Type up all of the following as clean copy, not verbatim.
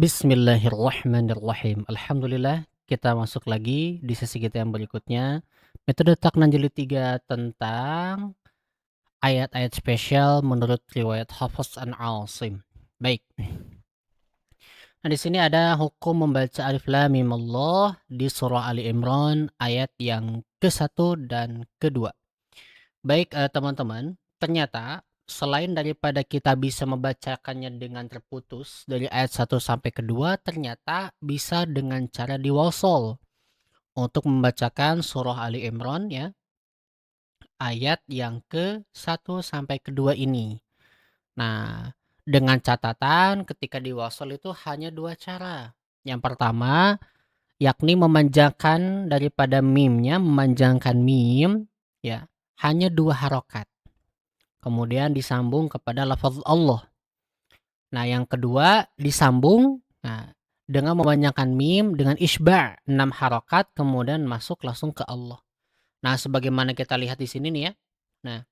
Bismillahirrahmanirrahim. Alhamdulillah, kita masuk lagi di sesi kita yang berikutnya. Metode Taknan Jilid 3 tentang ayat-ayat spesial menurut riwayat Hafs an Asim. Baik. Nah, di sini ada hukum membaca Alif Lam Mim Allah di surah Ali Imran ayat yang ke-1 dan ke-2. Baik, teman-teman, ternyata selain daripada kita bisa membacakannya dengan terputus dari ayat 1 sampai ke-2, ternyata bisa dengan cara diwasol untuk membacakan surah Ali Imran ya, ayat yang ke-1 sampai ke-2 ini. Nah, dengan catatan ketika diwasol itu hanya 2 cara. Yang pertama, yakni memanjangkan daripada mimnya, memanjangkan mim ya, hanya 2 harokat. Kemudian disambung kepada lafaz Allah. Nah, yang kedua disambung dengan memanjangkan mim dengan isba' 6 harokat kemudian masuk langsung ke Allah. Nah, sebagaimana kita lihat di sini nih ya. Nah,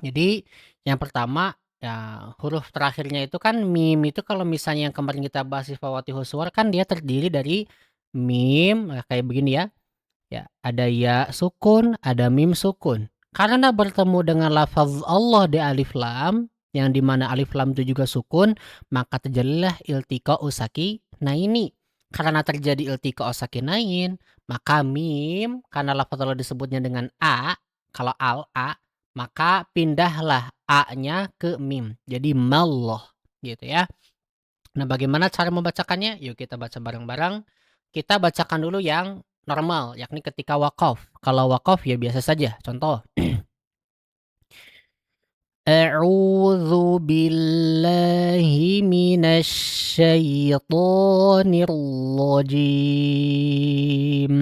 jadi yang pertama ya huruf terakhirnya itu kan mim itu kalau misalnya yang kemarin kita bahas di Fawatihus Suwar kan dia terdiri dari mim kayak begini ya. Ya, ada ya sukun, ada mim sukun. Karena bertemu dengan lafaz Allah di alif lam, yang dimana alif lam itu juga sukun, maka terjadilah iltiqa'u sakinaini. Karena terjadi iltiqa'u sakinain, maka mim, karena lafaz Allah disebutnya dengan a, kalau a, maka pindahlah a-nya ke mim. Jadi mallah, gitu ya. Nah, bagaimana cara membacakannya? Yuk kita baca bareng-bareng. Kita bacakan dulu yang normal, yakni ketika wakaf. Kalau wakaf ya biasa saja. Contoh. A'udzu billahi minasy syaithanir rajim.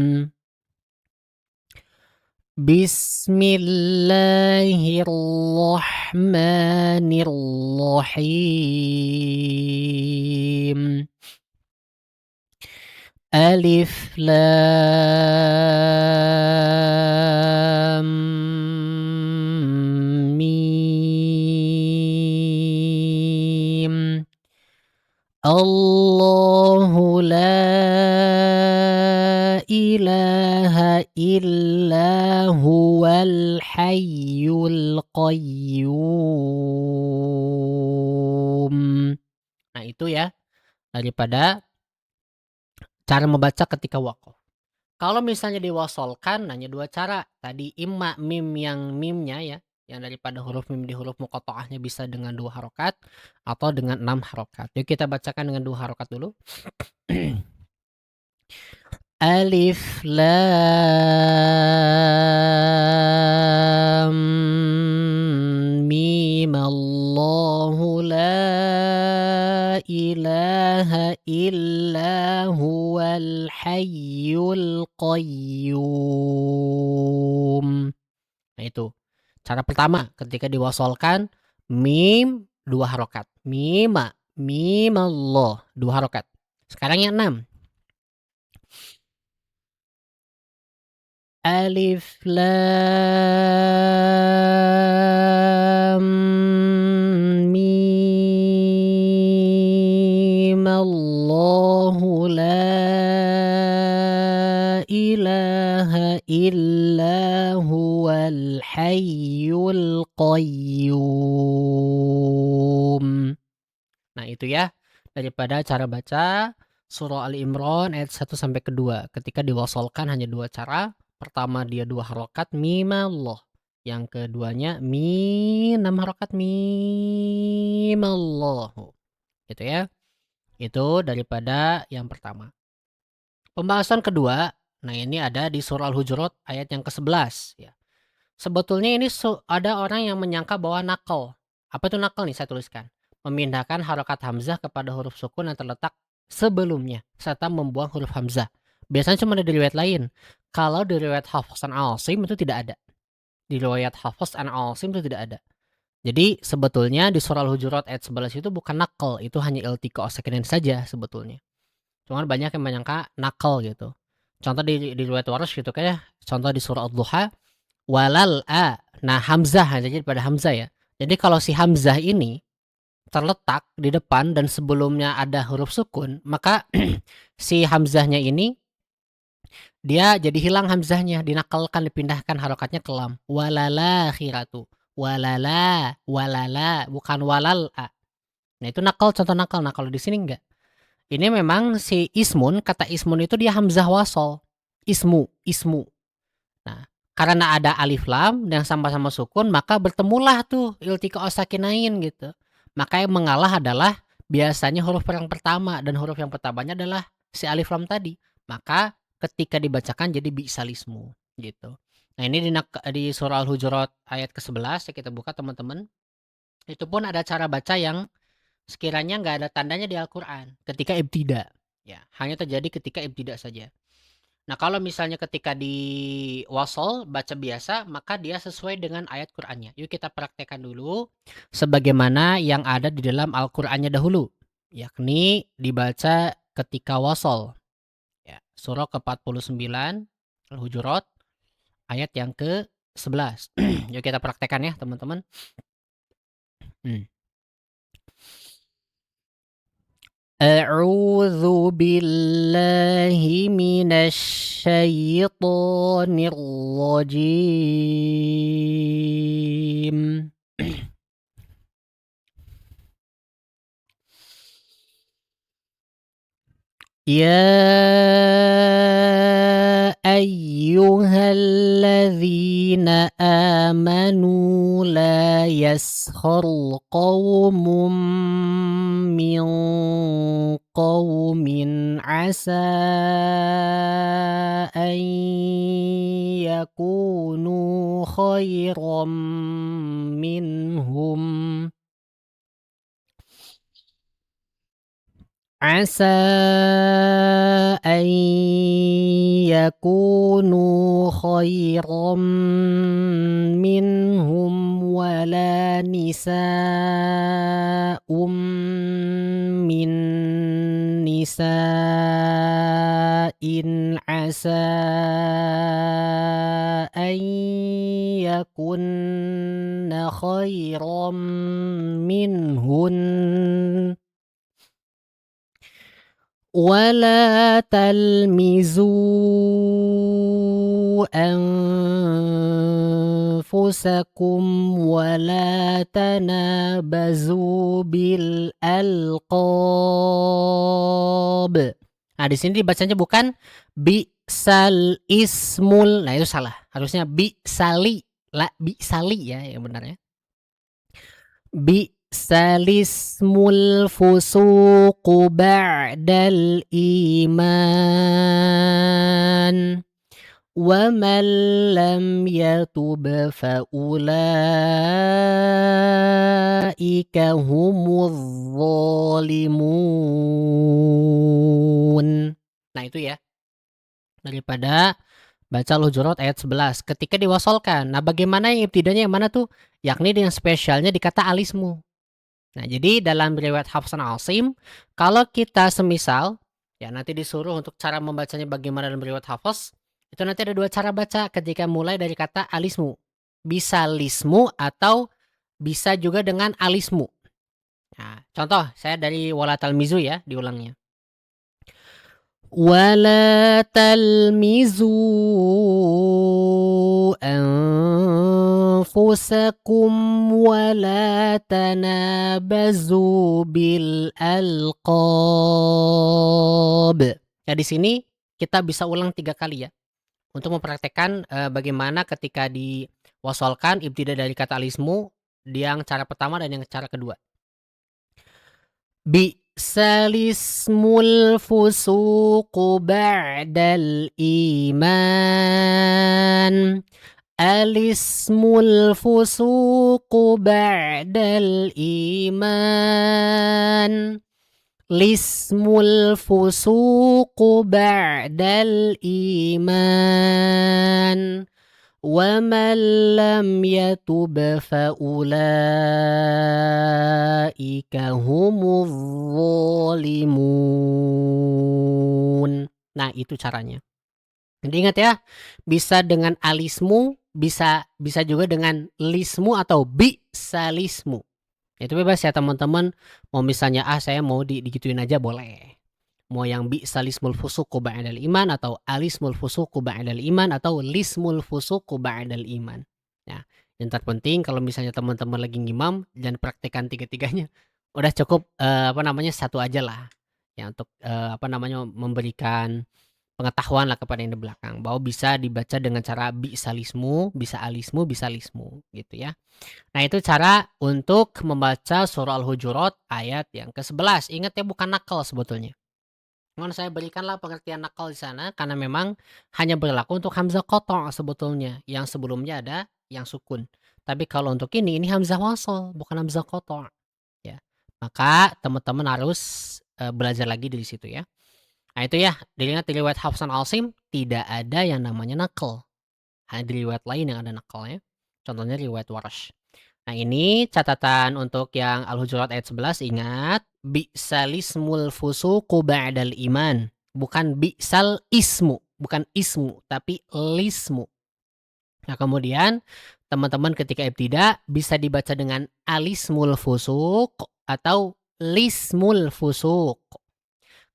Bismillahirrahmanirrahim. Alif Lam Mim. Allahu la ilaha illa huwal hayyul qayyum. Nah, itu ya daripada cara membaca ketika wakaf. Kalau misalnya diwasolkan hanya 2 cara. Tadi imma mim yang mimnya ya, yang daripada huruf mim di huruf muqatta'ahnya bisa dengan 2 harokat atau dengan 6 harokat. Yuk kita bacakan dengan 2 harokat dulu. Alif Lam Mim Allahu la ilaha illa huwal hayyul qayyum. Nah, itu cara pertama ketika diwasolkan mim 2 harokat. Mim Allah 2 harokat. Sekarang yang 6. Alif Lam Mim Allahu la ilaha illa huwal hayyul qayyum. Nah, itu ya daripada cara baca surah Ali Imran ayat 1 sampai ke-2. Ketika diwasolkan hanya 2 cara. Pertama dia 2 harokat mimallah. Yang keduanya 6 harokat mimallahu. Gitu ya. Itu daripada yang pertama. Pembahasan kedua, nah ini ada di surah Al-Hujurat ayat yang ke-11 ya. Sebetulnya ini ada orang yang menyangka bahwa nakal. Apa itu nakal nih saya tuliskan? Memindahkan harokat hamzah kepada huruf sukun yang terletak sebelumnya serta membuang huruf hamzah. Biasanya cuma ada di riwayat lain. Kalau di riwayat Hafs an Asim itu tidak ada. Di riwayat Hafs an Asim itu tidak ada. Jadi sebetulnya di surah Al-Hujurat ayat 11 itu bukan nakal, itu hanya iltiqa sakinain saja sebetulnya. Cuman banyak yang menyangka nakal gitu. Contoh di riwayat Warsh gitu kayak contoh di surah Ad-Duha walal a. Nah, hamzah jadi pada hamzah ya. Jadi kalau si hamzah ini terletak di depan dan sebelumnya ada huruf sukun, maka si hamzahnya ini dia jadi hilang hamzahnya, dinakalkan, dipindahkan harokatnya ke lam. Walalakhiratu. Walala, bukan walal-a. Nah, itu nakal, contoh nakal. Nah, kalau di sini enggak. Ini memang si ismun, kata ismun itu dia hamzah wasol. Ismu. Nah, karena ada alif lam yang sama-sama sukun, maka bertemulah tuh iltiqa sakinain gitu. Maka yang mengalah adalah biasanya huruf yang pertama, dan huruf yang pertamanya adalah si alif lam tadi. Maka ketika dibacakan jadi bi'salismu gitu. Nah, ini di surah Al-Hujurat ayat ke-11 ya, kita buka teman-teman. Itu pun ada cara baca yang sekiranya nggak ada tandanya di Al-Qur'an ketika ibtida. Ya, hanya terjadi ketika ibtida saja. Nah, kalau misalnya ketika di wasol baca biasa, maka dia sesuai dengan ayat Qur'annya. Yuk kita praktekkan dulu sebagaimana yang ada di dalam Al-Qur'annya dahulu, yakni dibaca ketika wasol. Ya, surah ke-49 Al-Hujurat ayat yang ke-11. Yuk kita praktekkan ya, teman-teman. A'udzu billahi minasy syaithanir rajim. Ya ayyuhalladzina amanu la yaskhar qaumun min qaumin asa an yakunu khairan minhum. عسى أن يكونوا خيرا منهم ولا نساء من نساء عسى أن يكن خيرا منهن ولا تلمزوا أنفسكم ولا تنابزوا بالألقاب. Nah, di sini dibacanya bukan bi'sal ismul. Nah, itu salah. Harusnya bi'sali. Bi'sali ya, yang benar ya. Bi'salismul fusuqu ba'dal iman wa man lam yatub fa ulaika humuz zalimun. Nah, itu ya. Daripada baca Al-Hujurat ayat 11 ketika diwasolkan. Nah, bagaimana yang ibtidanya yang mana tuh? Yakni dengan spesialnya di kata alismu. Nah, jadi dalam riwayat Hafs an Asim, kalau kita semisal ya nanti disuruh untuk cara membacanya bagaimana dalam riwayat Hafs, itu nanti ada dua cara baca ketika mulai dari kata alismu. Bisa lismu atau bisa juga dengan alismu. Nah, contoh saya dari wala talmizu ya, diulangnya. ولا تلمزوا أنفسكم ولا تنابزوا بالألقاب. Ya, di sini kita bisa ulang 3 kali ya untuk mempraktekkan bagaimana ketika diwasolkan ibtida dari kata alismu yang cara pertama dan yang cara kedua. Bi'salismul fusuqu ba'dal iman. Alismul fusuqu ba'dal iman. Lismul fusuqu ba'dal iman. وَمَنْ لَمْ يَتُبْ فَأُولَئِكَ هُمُ الظَّالِمُونَ. Nah, itu caranya. Jadi ingat ya, bisa dengan alismu, bisa juga dengan lismu atau bi'salismu. Itu bebas ya teman-teman, mau misalnya, saya mau digituin aja boleh. Mau yang bi'salismul fusuqu ba'dal iman, atau alismul fusuqu ba'dal iman, atau lismul fusuqu ba'dal iman. Nah, yang terpenting kalau misalnya teman-teman lagi ngimam, jangan praktekkan tiga-tiganya. Udah cukup, satu aja lah. Ya untuk, memberikan pengetahuan lah kepada yang di belakang, bahwa bisa dibaca dengan cara bi'salismu, bisa alismu, bisa lismu, gitu ya. Nah, itu cara untuk membaca surah Al-Hujurat ayat yang ke-11. Ingat ya, bukan nakal sebetulnya. Cuman saya berikanlah pengertian nakal di sana karena memang hanya berlaku untuk hamzah qata' sebetulnya, yang sebelumnya ada yang sukun. Tapi kalau untuk ini hamzah wasl, bukan hamzah qata', ya. Maka teman-teman harus, belajar lagi dari situ ya. Nah, itu ya, dilihat di riwayat Hafs an Asim tidak ada yang namanya nakal. Hanya di riwayat lain yang ada nakalnya. Contohnya riwayat Warsh. Nah, ini catatan untuk yang Al-Hujurat ayat 11, ingat, bi'salismul fusuqu ba'dal iman. Bukan bi'sal ismu, bukan ismu, tapi lismu. Nah, kemudian teman-teman ketika ibtida bisa dibaca dengan alismul fusuq atau lismul fusuq.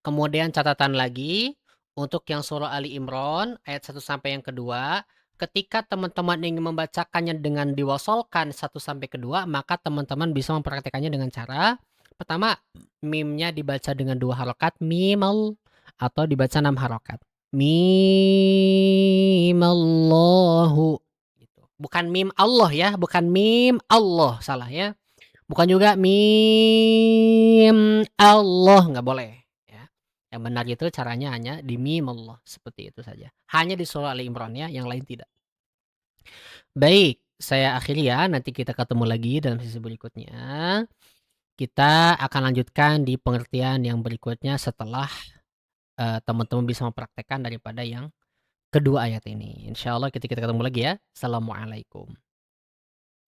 Kemudian catatan lagi, untuk yang surah Ali Imran ayat 1 sampai yang kedua, ketika teman-teman ingin membacakannya dengan diwasolkan 1 sampai kedua, maka teman-teman bisa mempraktekannya dengan cara, pertama, mimnya dibaca dengan 2 harokat, mimal, atau dibaca 6 harokat. Mimallahu. Gitu. Bukan mim Allah ya, bukan mim Allah, salah ya. Bukan juga mim Allah, nggak boleh ya. Yang benar itu caranya hanya di mim Allah, seperti itu saja. Hanya di surah Ali Imran ya, yang lain tidak. Baik, saya akhiri ya, nanti kita ketemu lagi dalam sesi berikutnya. Kita akan lanjutkan di pengertian yang berikutnya setelah, teman-teman bisa mempraktekkan daripada yang kedua ayat ini. Insyaallah kita ketemu lagi ya. Assalamualaikum.